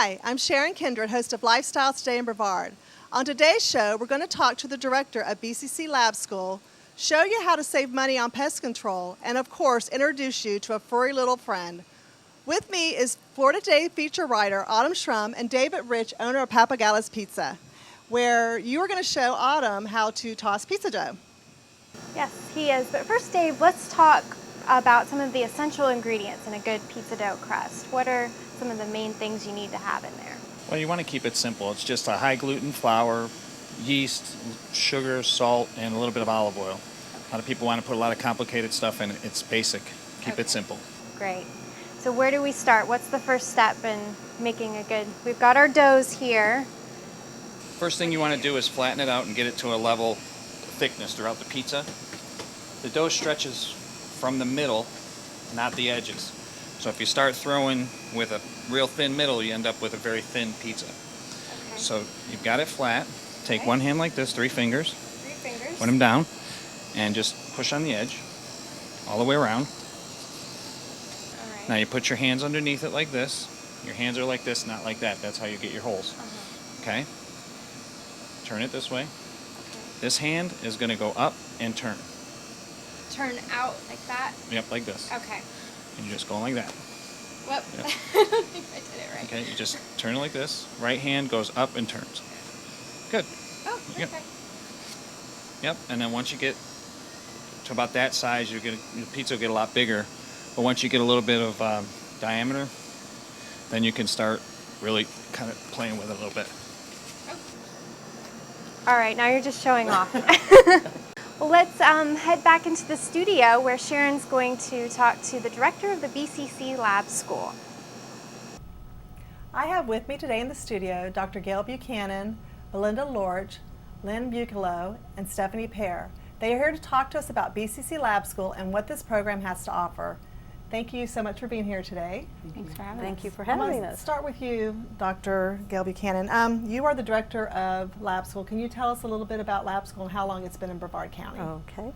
Hi, I'm Sharon, Kindred, host of Lifestyle Today in Brevard. On today's show, we're going to talk to the director of BCC Lab School, show you how to save money on pest control, and of course, introduce you to a furry little friend. With me is Florida Today feature writer Autumn Shrum and David Rich, owner of Papagallo's Pizza, where you are going to show Autumn how to toss pizza dough. Yes, he is. But first, Dave, let's talk about some of the essential ingredients in a good pizza dough crust. What are some of the main things you need to have in there? Well, you want to keep it simple. It's just a high gluten flour, yeast, sugar, salt, and a little bit of olive oil. A lot of people want to put a lot of complicated stuff in it. It's basic. Keep it simple. Great. So where do we start? What's the first step in making a good... We've got our doughs here. First thing you want to do is flatten it out and get it to a level thickness throughout the pizza. The dough stretches from the middle, not the edges. So if you start throwing with a real thin middle, you end up with a very thin pizza. Okay. So you've got it flat. Take one hand like this, 3 fingers. 3 fingers. Put them down and just push on the edge all the way around. All right. Now you put your hands underneath it like this. Your hands are like this, not like that. That's how you get your holes. Okay? Turn it this way. Okay. This hand is going to go up and turn. Turn out like that? Yep, like this. Okay. And you just go like that. Whoop. Yep. I don't think I did it right. Okay, you just turn it like this. Right hand goes up and turns. Good. Oh, Yep. okay. Yep, and then once you get to about that size, your pizza will get a lot bigger. But once you get a little bit of diameter, then you can start really kind of playing with it a little bit. All right, now you're just showing off. Well, let's head back into the studio where Sharon's going to talk to the director of the BCC Lab School. I have with me today in the studio Dr. Gail Buchanan, Belinda Lorch, Lynn Bucalo, and Stephanie Pear. They are here to talk to us about BCC Lab School and what this program has to offer. Thank you so much for being here today. Thanks for having us. Thank you for I'm having going to us. start with you, Dr. Gail Buchanan. You are the director of Lab School. Can you tell us a little bit about Lab School and how long it's been in Brevard County? Okay.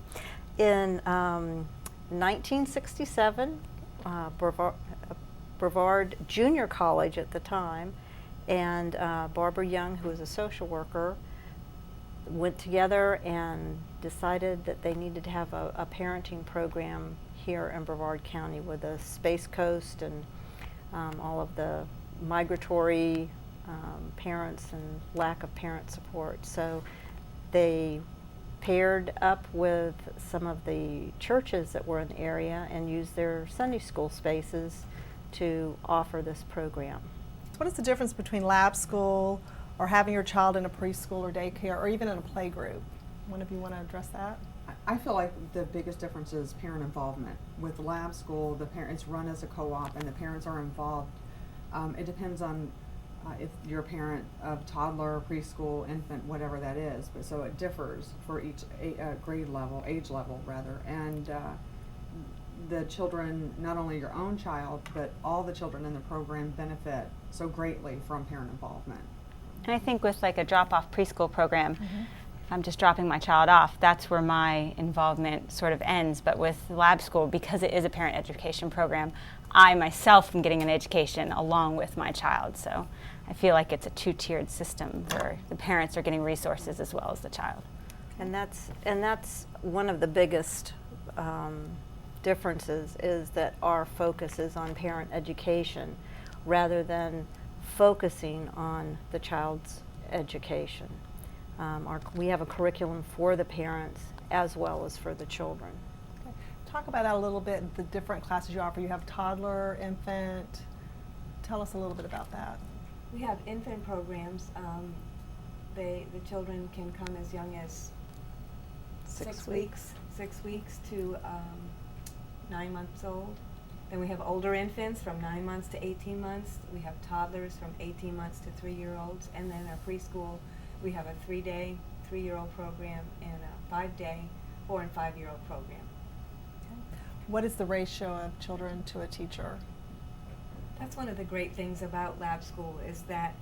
In 1967, Brevard Junior College at the time, and Barbara Young, who was a social worker, went together and decided that they needed to have a parenting program here in Brevard County with the Space Coast and all of the migratory parents and lack of parent support. So they paired up with some of the churches that were in the area and used their Sunday school spaces to offer this program. What is the difference between Lab School or having your child in a preschool or daycare or even in a play group? One of you want to address that? I feel like the biggest difference is parent involvement. With Lab School, the parents run as a co-op and the parents are involved. It depends on if you're a parent of toddler, preschool, infant, whatever that is. But so it differs for each grade level, age level rather. And the children, not only your own child, but all the children in the program benefit so greatly from parent involvement. And I think with like a drop-off preschool program, if I'm just dropping my child off, that's where my involvement sort of ends. But with Lab School, because it is a parent education program, I myself am getting an education along with my child. So I feel like it's a 2-tiered system where the parents are getting resources as well as the child. And that's one of the biggest differences, is that our focus is on parent education rather than focusing on the child's education. We have a curriculum for the parents as well as for the children. Okay. Talk about that a little bit, the different classes you offer. You have toddler, infant. Tell us a little bit about that. We have infant programs. The children can come as young as 6 weeks to 9 months old. Then we have older infants from 9 months to 18 months. We have toddlers from 18 months to 3-year-olds. And then our preschool, we have a 3-day 3-year-old program and a 5-day 4- and 5-year-old program. Okay. What is the ratio of children to a teacher? That's one of the great things about Lab School, is that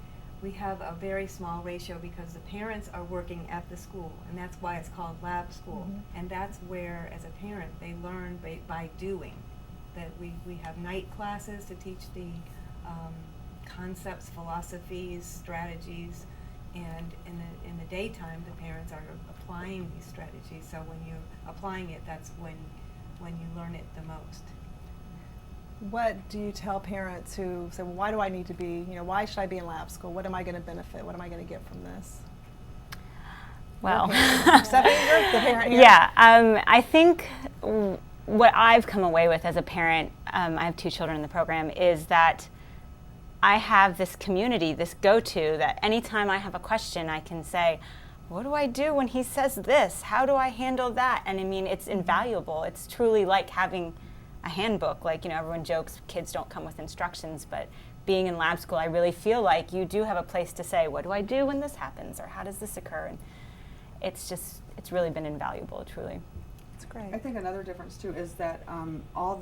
we have a very small ratio because the parents are working at the school, and that's why it's called Lab School. And that's where, as a parent, they learn by doing. That we have night classes to teach the concepts, philosophies, strategies, and in the daytime, the parents are applying these strategies. So when you're applying it, that's when you learn it the most. What do you tell parents who say, well, why do I need to be, why should I be in lab school? What am I going to benefit? What am I going to get from this? Well, Stephanie, you're the parent here. yeah, I think what I've come away with as a parent, I have 2 children in the program, is that I have this community, this go-to, that anytime I have a question, I can say, what do I do when he says this? How do I handle that? And I mean, it's invaluable. It's truly like having a handbook. Like, everyone jokes kids don't come with instructions, but being in lab school, I really feel like you do have a place to say, what do I do when this happens? Or how does this occur? And it's really been invaluable, truly. That's great. I think another difference too is that all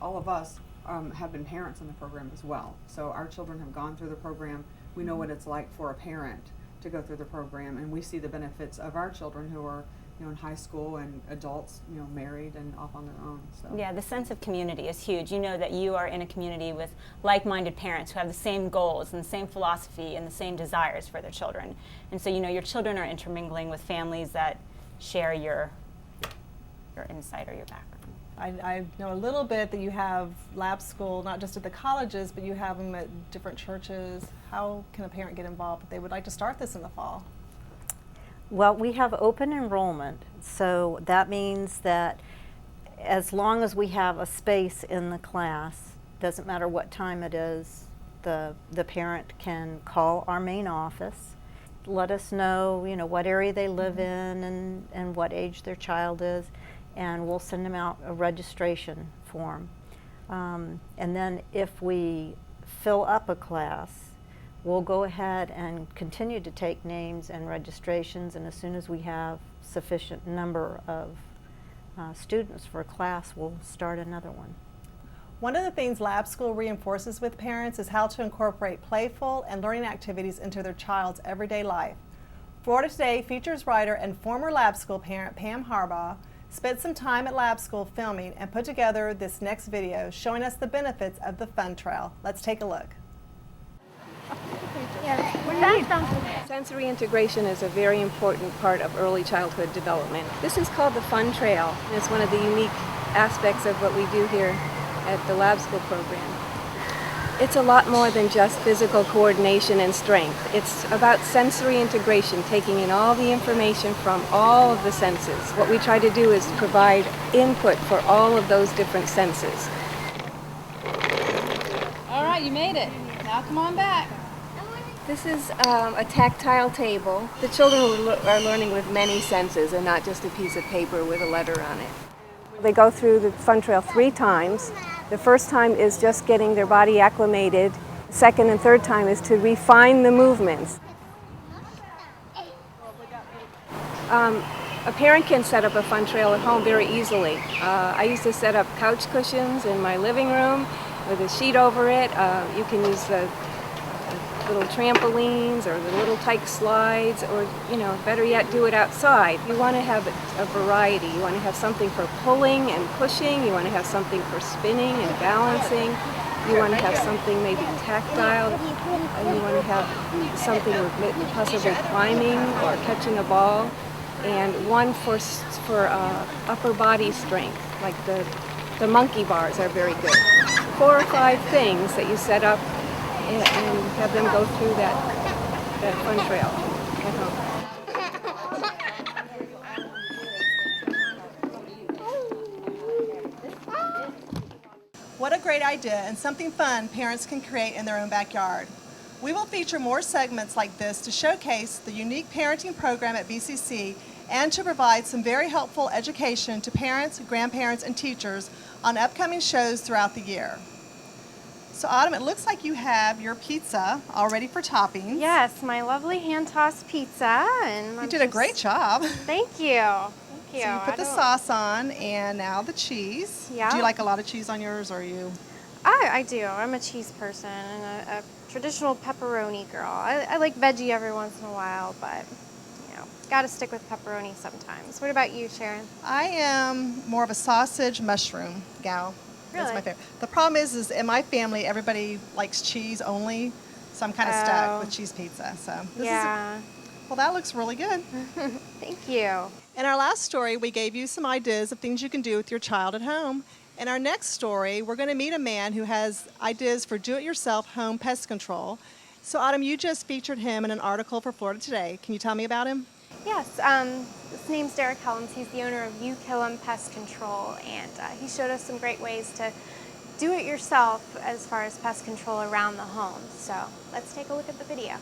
of us have been parents in the program as well. So our children have gone through the program. We know what it's like for a parent to go through the program, and we see the benefits of our children who are in high school and adults, married and off on their own. So Yeah, the sense of community is huge. You know that you are in a community with like-minded parents who have the same goals and the same philosophy and the same desires for their children. And so, your children are intermingling with families that share your insight or your background. I know a little bit that you have lab school, not just at the colleges, but you have them at different churches. How can a parent get involved if they would like to start this in the fall? Well, we have open enrollment, so that means that as long as we have a space in the class, doesn't matter what time it is, the parent can call our main office, let us know, what area they live in and what age their child is, and we'll send them out a registration form. And then if we fill up a class, we'll go ahead and continue to take names and registrations, and as soon as we have sufficient number of students for a class, we'll start another one. One of the things lab school reinforces with parents is how to incorporate playful and learning activities into their child's everyday life. Florida Today features writer and former lab school parent Pam Harbaugh spent some time at lab school filming and put together this next video showing us the benefits of the fun trail. Let's take a look. Sensory integration is a very important part of early childhood development. This is called the Fun Trail, and it's one of the unique aspects of what we do here at the lab school program. It's a lot more than just physical coordination and strength. It's about sensory integration, taking in all the information from all of the senses. What we try to do is provide input for all of those different senses. All right, you made it. Now come on back. This is a tactile table. The children are learning with many senses and not just a piece of paper with a letter on it. They go through the Fun Trail 3 times. The first time is just getting their body acclimated. The second and third time is to refine the movements. A parent can set up a fun trail at home very easily. I used to set up couch cushions in my living room with a sheet over it. You can use the little trampolines or the little tyke slides, or better yet, do it outside. You want to have a variety. You want to have something for pulling and pushing. You want to have something for spinning and balancing. You want to have something maybe tactile. You want to have something with possibly climbing or catching a ball, and one for upper body strength, like the monkey bars are very good. 4 or 5 things that you set up and have them go through that fun trail at home. What a great idea and something fun parents can create in their own backyard. We will feature more segments like this to showcase the unique parenting program at BCC and to provide some very helpful education to parents, grandparents, and teachers on upcoming shows throughout the year. So Autumn, it looks like you have your pizza all ready for toppings. Yes, my lovely hand-tossed pizza. And You did a great job. Thank you. Thank you. So you put the sauce on and now the cheese. Yeah. Do you like a lot of cheese on yours, or are you? I do. I'm a cheese person and a traditional pepperoni girl. I like veggie every once in a while, but got to stick with pepperoni sometimes. What about you, Sharon? I am more of a sausage mushroom gal. That's Really? my favorite. The problem is in my family, everybody likes cheese only, so I'm kind of stuck with cheese pizza. So this Yeah. well, that looks really good. Thank you. In our last story, we gave you some ideas of things you can do with your child at home. In our next story, we're going to meet a man who has ideas for do-it-yourself home pest control. So, Autumn, you just featured him in an article for Florida Today. Can you tell me about him? Yes, his name's Derek Helms. He's the owner of You Kill 'Em Pest Control, and he showed us some great ways to do it yourself as far as pest control around the home. So let's take a look at the video.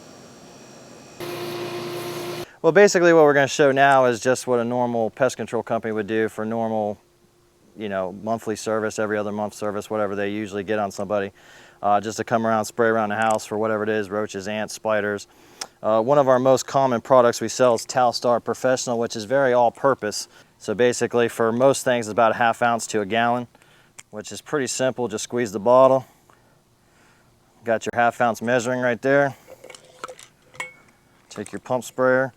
Well, basically what we're going to show now is just what a normal pest control company would do for normal, monthly service, every other month service, whatever they usually get on somebody, just to come around, spray around the house for whatever it is, roaches, ants, spiders. One of our most common products we sell is Talstar Professional, which is very all-purpose. So basically for most things it's about a ½ ounce to a gallon, which is pretty simple. Just squeeze the bottle. Got your ½ ounce measuring right there. Take your pump sprayer.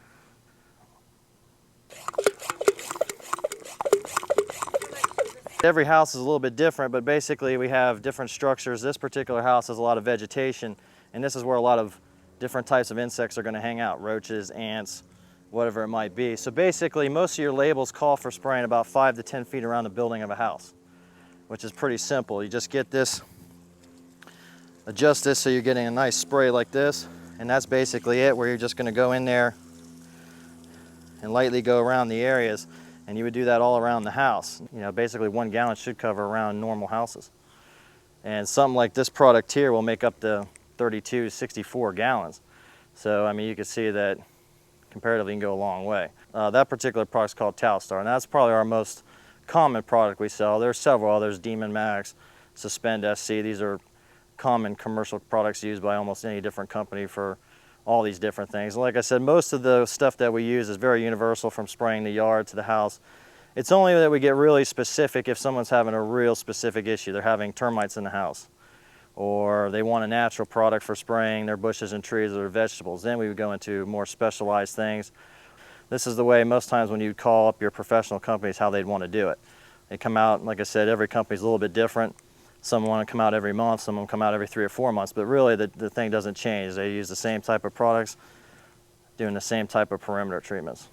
Every house is a little bit different, but basically we have different structures. This particular house has a lot of vegetation, and this is where a lot of different types of insects are going to hang out, roaches, ants, whatever it might be. So basically most of your labels call for spraying about 5 to 10 feet around the building of a house, which is pretty simple. You just get this, adjust this so you're getting a nice spray like this, and that's basically it, where you're just going to go in there and lightly go around the areas. And you would do that all around the house. Basically 1 gallon should cover around normal houses. And something like this product here will make up to 32 to 64 gallons. So, you can see that comparatively you can go a long way. That particular product is called Talstar, and that's probably our most common product we sell. There's several others, Demon Max, Suspend SC. These are common commercial products used by almost any different company for all these different things. Like I said, most of the stuff that we use is very universal, from spraying the yard to the house. It's only that we get really specific if someone's having a real specific issue. They're having termites in the house, or they want a natural product for spraying their bushes and trees or their vegetables. Then we would go into more specialized things. This is the way most times when you call up your professional companies, how they'd want to do it. They come out, like I said, every company's a little bit different. Some want to come out every month, some of them come out every 3 or 4 months, but really the thing doesn't change. They use the same type of products, doing the same type of perimeter treatments.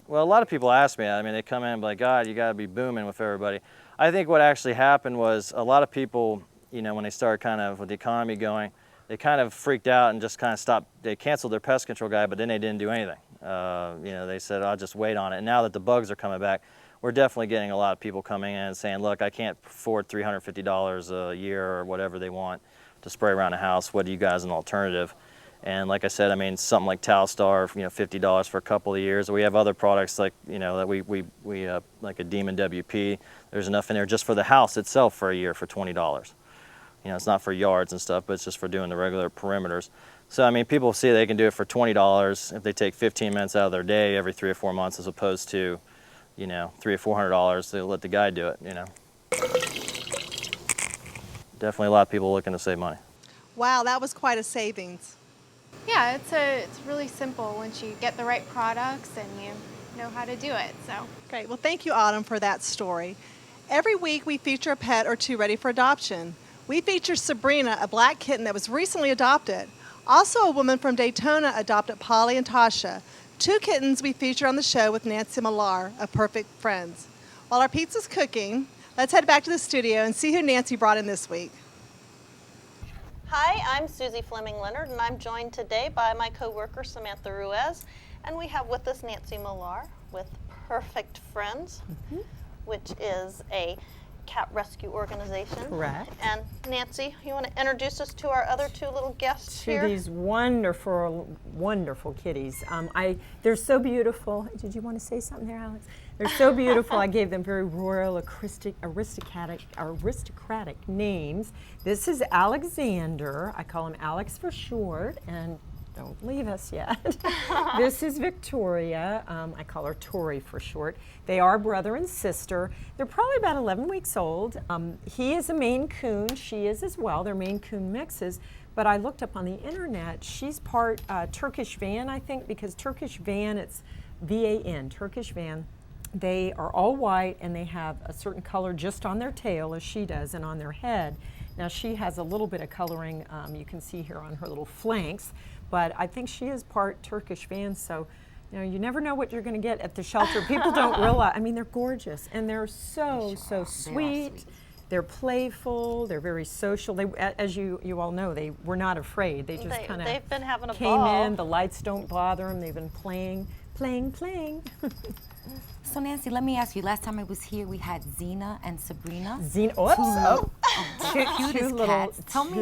Well, a lot of people ask me, they come in and be like, God, you got to be booming with everybody. I think what actually happened was a lot of people, when they started kind of with the economy going, they kind of freaked out and just kind of stopped. They canceled their pest control guy, but then they didn't do anything. They said, I'll just wait on it. And now that the bugs are coming back, we're definitely getting a lot of people coming in and saying, look, I can't afford $350 a year or whatever they want to spray around the house. What do you guys an alternative? And like I said, something like Talstar, $50 for a couple of years. We have other products like, that we like a Demon WP. There's enough in there just for the house itself for a year for $20. It's not for yards and stuff, but it's just for doing the regular perimeters. So, people see they can do it for $20 if they take 15 minutes out of their day every 3 or 4 months, as opposed to, $300 or $400, they'll let the guy do it, Definitely a lot of people looking to save money. Wow, that was quite a savings. Yeah, it's really simple once you get the right products and you know how to do it. So Great. Well, thank you, Autumn, for that story. Every week we feature a pet or two ready for adoption. We feature Sabrina, a black kitten that was recently adopted. Also, a woman from Daytona adopted Polly and Tasha, 2 kittens we feature on the show with Nancy Millar of Perfect Friends. While our pizza's cooking, let's head back to the studio and see who Nancy brought in this week. Hi, I'm Susie Fleming Leonard, and I'm joined today by my coworker Samantha Ruiz, and we have with us Nancy Millar with Perfect Friends, which is a cat rescue organization. Correct. And Nancy, you want to introduce us to our other 2 little guests To here? these wonderful, wonderful kitties. They're so beautiful. Did you want to say something there, Alex? They're so beautiful. I gave them very royal, aristocratic names. This is Alexander. I call him Alex for short, and don't leave us yet. This is Victoria. I call her Tori for short. They are brother and sister. They're probably about 11 weeks old. He is a Maine Coon. She is as well. They're Maine Coon mixes. But I looked up on the internet. She's part Turkish Van, I think, because Turkish Van, it's V-A-N, Turkish Van. They are all white and they have a certain color just on their tail, as she does, and on their head. Now she has a little bit of coloring, you can see here on her little flanks, but I think she is part Turkish van, so you know, you never know what you're going to get at the shelter. People don't realize, I mean, they're gorgeous and they're so sweet. They're playful, they're very social. They, as you all know, they were not afraid. They just kind of they've been having a came ball. in, the lights don't bother them, they've been playing. So Nancy, let me ask you, last time I was here we had Zena and Sabrina. Two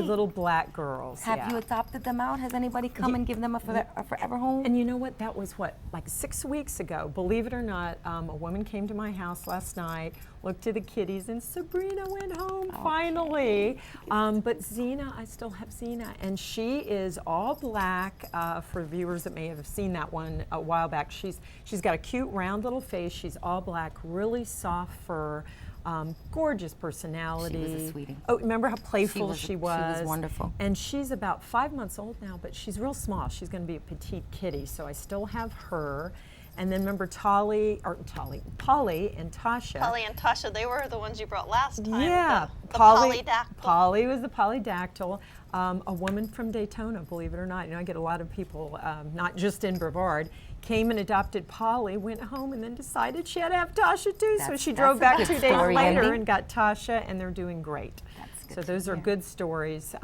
little black girls. Have you adopted them out? Has anybody come and given them a forever home? And you know what, that was like 6 weeks ago. Believe it or not, a woman came to my house last night, looked at the kitties, and Sabrina went home finally. But Zena, I still have Zena, and she is all black. For viewers that may have seen that one a while back, she's got a cute round little face. She's all black, really soft fur. Gorgeous personality. She was a sweetie. Oh, remember how playful she was? She was wonderful. And she's about 5 months old now, but she's real small. She's going to be a petite kitty, so I still have her. And then remember Polly and Tasha. Polly and Tasha, they were the ones you brought last time. Yeah, the polydactyl. Polly was the polydactyl. A woman from Daytona, believe it or not. You know, I get a lot of people, not just in Brevard, came and adopted Polly, went home, and then decided she had to have Tasha too. So she drove back 2 days later and got Tasha, and they're doing great. So those are good stories.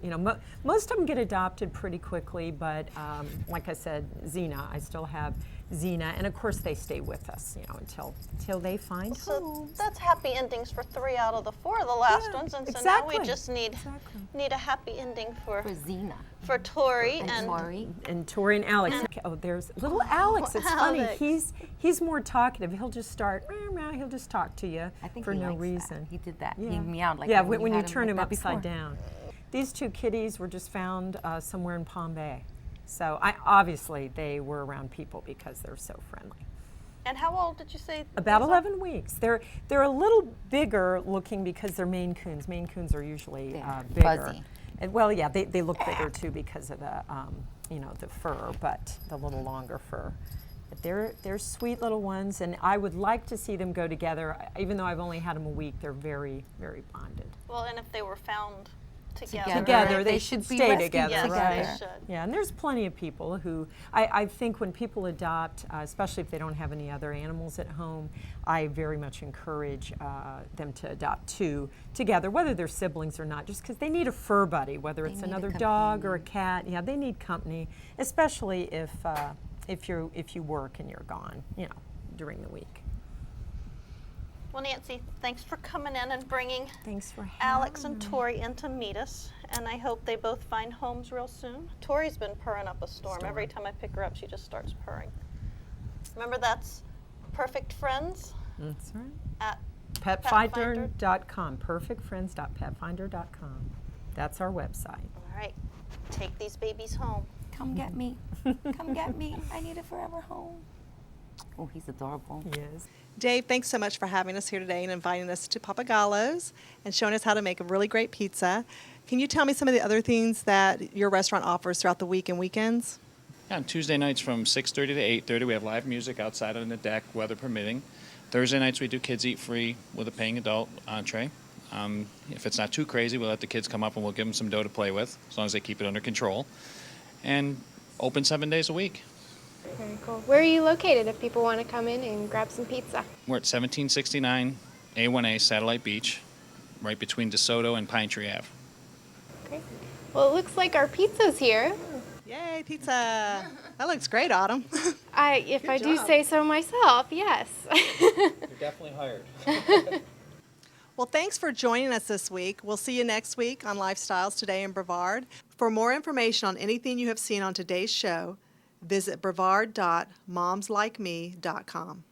You know, most of them get adopted pretty quickly, but like I said, Zena, I still have Zena, and of course they stay with us, you know, until they find homes. That's happy endings for 3 out of the 4 of the last ones, and so now we just need a happy ending for Zena, for Tori and Tori and Alex. Oh, there's little Alex. It's funny. He's more talkative. He'll just start. He'll just talk to you for no reason. He did that. Yeah. He meowed like that. that When you turn him like upside down. These 2 kitties were just found somewhere in Palm Bay. So obviously they were around people because they're so friendly. And how old did you say? About 11 weeks. They're a little bigger looking because they're Maine Coons. Maine Coons are usually bigger. Fuzzy. And, well, yeah, they look bigger too because of the you know, the fur, but the little longer fur. But they're sweet little ones, and I would like to see them go together. Even though I've only had them a week, they're very, very bonded. Well, and if they were found together, they should stay together, yes, right? They should. Yeah, and there's plenty of people who, I think when people adopt, especially if they don't have any other animals at home, I very much encourage them to adopt 2 together, whether they're siblings or not, just because they need a fur buddy, whether it's another dog or a cat. Yeah, they need company, especially if you work and you're gone, you know, during the week. Well, Nancy, thanks for coming in and bringing Alex and Tori in to meet us, and I hope they both find homes real soon. Tori's been purring up a storm. Every time I pick her up, she just starts purring. Remember, that's Perfect Friends? That's right. At petfinder.com, perfectfriends.petfinder.com. That's our website. All right, take these babies home. Come get me. Come get me. I need a forever home. Oh, he's adorable. He is. Dave, thanks so much for having us here today and inviting us to Papagallo's and showing us how to make a really great pizza. Can you tell me some of the other things that your restaurant offers throughout the week and weekends? Yeah, on Tuesday nights from 6:30 to 8:30, we have live music outside on the deck, weather permitting. Thursday nights we do kids eat free with a paying adult entree. If it's not too crazy, we'll let the kids come up and we'll give them some dough to play with, as long as they keep it under control. And open 7 days a week. Very cool. Where are you located if people want to come in and grab some pizza? We're at 1769 A1A Satellite Beach, right between DeSoto and Pine Tree Ave. Great. Well, it looks like our pizza's here. Yay, pizza. That looks great, Autumn. If I do say so myself, yes. You're definitely hired. Well, thanks for joining us this week. We'll see you next week on Lifestyles Today in Brevard. For more information on anything you have seen on today's show, visit brevard.momslikeme.com.